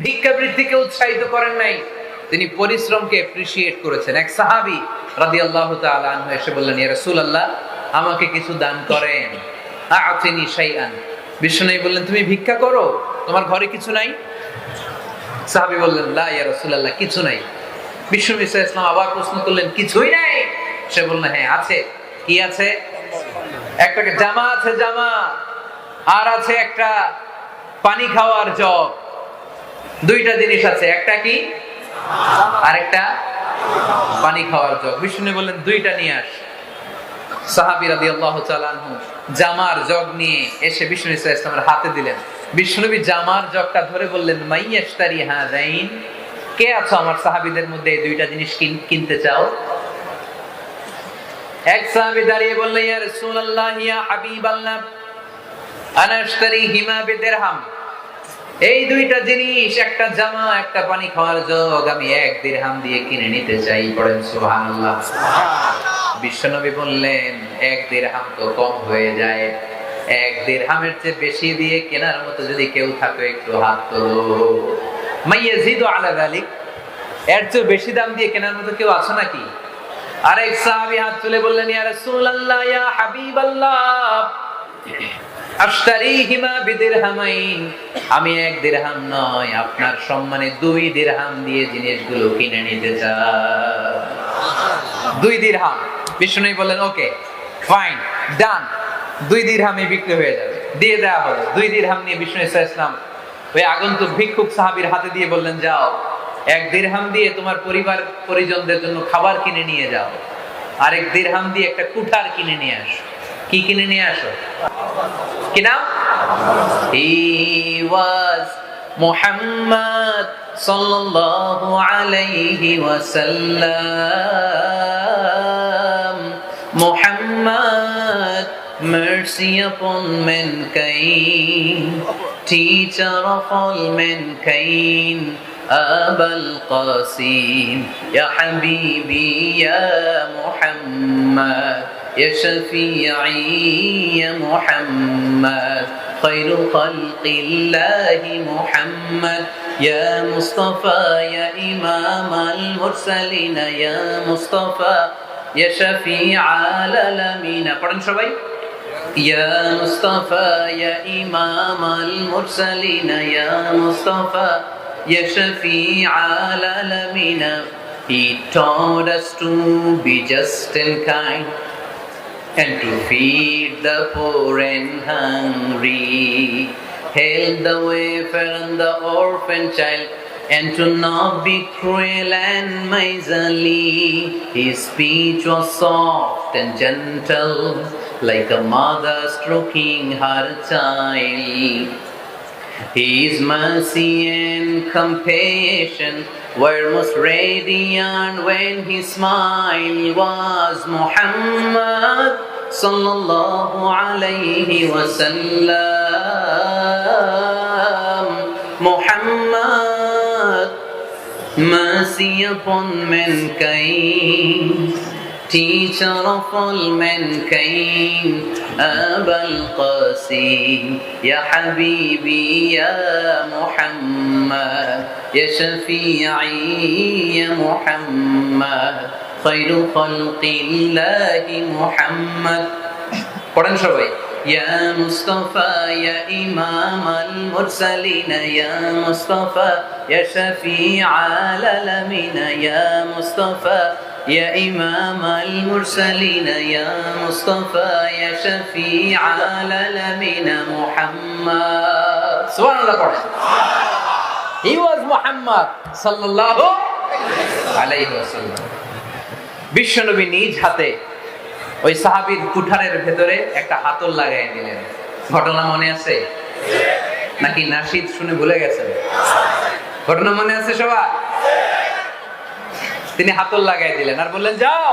ভিক্ষাবৃত্তিকে উৎসাহিত করেন নাই, তিনি পরিশ্রমকে অ্যাপ্রিশিয়েট করেছেন। এক সাহাবী রাদিয়াল্লাহু তাআলা আনহু এসে বললেন, ইয়া রাসূলুল্লাহ, আমাকে কিছু দান করেন, আ'তিনি শাইআন। বিশ্বনবী বললেন, তুমি ভিক্ষা করো, তোমার ঘরে কিছু নাই? সাহাবী বললেন, লা ইয়া রাসূলুল্লাহ, কিছু নাই। বিশ্বনবী সাল্লাল্লাহু আলাইহি ওয়াসাল্লাম আবার প্রশ্ন করলেন, কিছুই নাই? সে বললেন, হ্যাঁ আছে। কি আছে? একটা জামা আছে, জামা, আর আছে একটা পানি খাওয়ার জগ। দুইটা জিনিস আছে, একটা কি আর একটা পানি খাওয়ার জগ। বিষ্ণু বললেন, দুইটা নিয়ে আস। সাহাবী রাদিয়াল্লাহু তাআলা আনহু জামার জগ নিয়ে এসে বিষ্ণু সাল্লাল্লাহু আলাইহি ওয়াসাল্লামের হাতে দিলেন। বিষ্ণুনবী জামার জগটা ধরে বললেন, মাইয়াশতারি হাযাইন, কে আছো আমার সাহাবীদের মধ্যে এই দুইটা জিনিস কিনতে চাও? এক সাহাবী দাঁড়িয়ে বললেন, ইয়া রাসূলুল্লাহ, ইয়া হাবিবাল্লাহ, আনা আশতারিহিমা বিদিরহাম। এই দুইটা জিনিস, একটা জামা, একটা পানি খাওয়ার জগ, আমি 1 দিরহাম দিয়ে কিনে নিতে চাই। পড়েন সুবহানাল্লাহ। বিশ্বনবী বললেন, 1 দিরহাম তো কম হয়ে যায়, 1 দিরহামের চেয়ে বেশি দিয়ে কেনার মতো যদি কেউ থাকে একটু হাত তোলো। মাইয়াজিদু আলা যালিক, এর চেয়ে বেশি দাম দিয়ে কেনার মতো কেউ আছে নাকি? আরেক সাহাবী হাত তুলে বললেন, ইয়া রাসূলুল্লাহ, ইয়া হাবিবাল্লাহ, আশতারিহিমা বিদিরহামাইন, আমি 1 দিরহাম নয়, আপনার সম্মানে 2 দিরহাম দিয়ে জিনিসগুলো কিনে নিতে চাই। 2 দিরহাম। বিষ্ণু বললেন, ওকে ফাইন, ডান, 2 দিরহামে বিক্রি হয়ে যাবে। দিয়ে দেওয়া হলো। 2 দিরহাম নিয়ে বিষ্ণু সাল্লাল্লাহু আলাইহি ওয়াসাল্লাম ওই আগন্তুক ভিক্ষুক সাহাবীর হাতে দিয়ে বললেন, যাও, 1 দিরহাম দিয়ে তোমার পরিবার পরিজনদের জন্য খাবার কিনে নিয়ে যাও, আর 1 দিরহাম দিয়ে একটা কুঠার কিনে নিয়ে আসো। কি কিনে নিয়ে আসো? কি নাম? He was Muhammad sallallahu alayhi wa sallam. Muhammad, mercy upon mankind, teacher of all mankind, Abul Qasim, ya Habibi, ya Muhammad, يا شفيعي يا محمد، خير خلق الله محمد، يا مصطفى يا إمام المرسلين، يا مصطفى يا شفيع العالمين. পড়েন সবাই। يا مصطفى يا إمام المرسلين، يا مصطفى يا شفيع العالمين. He taught us to be just and kind, and to feed the poor and hungry, help the wafer and the orphan child, and to not be cruel and miserly. His speech was soft and gentle, like a mother stroking her child. His mercy and compassion were most radiant when his smile was. Muhammad sallallahu alayhi wa sallam. Muhammad, mercy upon mankind, teacher of all mankind, Abul Qasim, ya Habibi, ya Muhammad, ya Shafi'i, ya Muhammad, khairu khalqillahi Muhammad. পড়েন সবাই। Ya Mustafa, ya Imam al-Mursalin, ya Mustafa, ya Shafi' al-Alamin, ya Mustafa, يا إمام المرسلين، يا مصطفى يا شفيع العالمين. محمد سبحان الله পড়েন। He was Muhammad sallallahu alayhi wasallam. বিশ্বনবী নিজ হাতে ওই সাহাবীর কুঠারের ভেতরে একটা হাতল লাগাই দিলেন। ঘটনা মনে আছে নাকি নাশিদ শুনে ভুলে গেছেন? ঘটনা মনে আছে সবার? তিনি হাতল লাগাই দিলেন আর বললেন, যাও,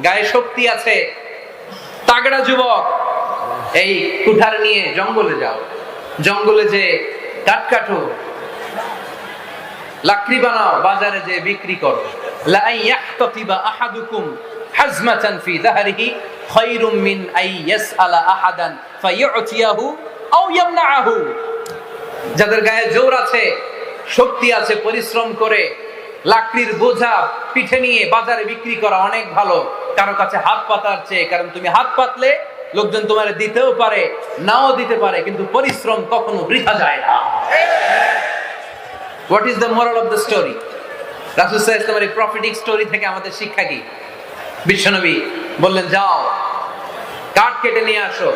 গায়ে শক্তি আছে, তাগড়া যুবক, এই কুঠার নিয়ে জঙ্গলে যাও, জঙ্গলে যে কাঠ কাটো, লাকড়ি বানাও, বাজারে যে বিক্রি করো। লা ইয়াহতাতিবা আহাদুকুম হাজমাতান ফি যাহরিহি খায়রুম মিন আই ইয়াসআলা আহাদান ফায়ুতিয়াহু আও ইয়ামনাহু। যাদের গায়ে জোর আছে, শক্তি আছে, পরিশ্রম করে লাকড়ির বোঝা পিঠে নিয়ে বাজারে বিক্রি করা অনেক ভালো কারো কাছে হাত পাতার চেয়ে। কারণ তুমি হাত পাতলে লোকজন তোমার দিতেও পারে, নাও দিতে পারে, কিন্তু পরিশ্রম কখনো বৃথা যায় না। What is the moral of the story? রাসূল সাল্লাল্লাহু আলাইহি ওয়াসাল্লামের প্রফেটিক স্টোরি থেকে আমাদের শিক্ষা কি? বিশ্বনবী বললেন, যাও কাঠ কেটে নিয়ে আসো।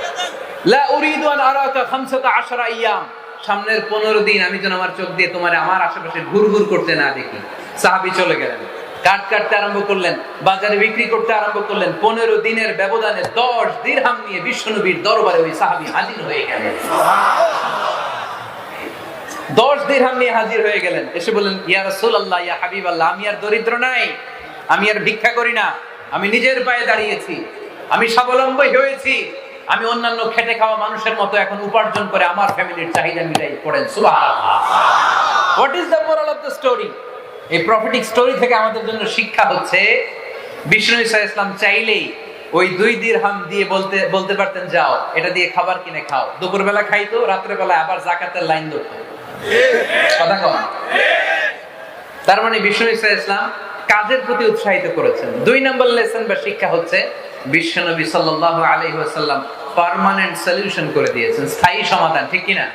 লা উরিদু আন আরাকা 15 আইয়াম, সামনের 15 দিন আমি যেন আমার চোখ দিয়ে তোমার আমার আশেপাশে ঘুরঘুর করতে না দেখি। সাহাবী চলে গেলেন, কাঠ কাটতে আরম্ভ করলেন, বাজারে বিক্রি করতে আরম্ভ করলেন। 15 দিনের ব্যবধানে 10 দিরহাম নিয়ে বিশ্বনবীর দরবারে ওই সাহাবী হাজির হয়ে গেলেন। 10 দিরহাম নিয়ে হাজির হয়ে গেলেন। এসে বললেন, ইয়া রাসূলুল্লাহ, ইয়া হাবিবাল্লাহ, আমি আর দরিদ্র নাই, আমি আর ভিক্ষা করি না, আমি নিজের পায়ে দাঁড়িয়েছি, আমি স্বাবলম্বী হয়েছি, আমি অন্যান্য খেটে খাওয়া মানুষের মতো এখন উপার্জন করে আমার ফ্যামিলির চাহিদা মিটাই। পড়েন সুবহানাল্লাহ। What is the moral of the story? এই প্রফেটিক স্টোরি থেকে আমাদের জন্য শিক্ষা হচ্ছে, বিষ্ণু ইসা ইসলাম চাইলেই ওই 2 দিরহাম দিয়ে বলতে পারতেন, যাও এটা দিয়ে খাবার কিনে খাও। দুপুরবেলা খাইতো, রাত্রে বেলা আবার যাকাতের লাইন ধরতো। কথা কম। তার মানে বিষ্ণু ইসা ইসলাম কাজের প্রতি উৎসাহিত করেছেন। 2 নম্বর লেসন বা শিক্ষা হচ্ছে, বিশ্বনবী সাল্লাল্লাহু আলাইহি ওয়াসাল্লাম পার্মানেন্ট সলিউশন করে দিয়েছেন, স্থায়ী সমাধান। ঠিক কি না?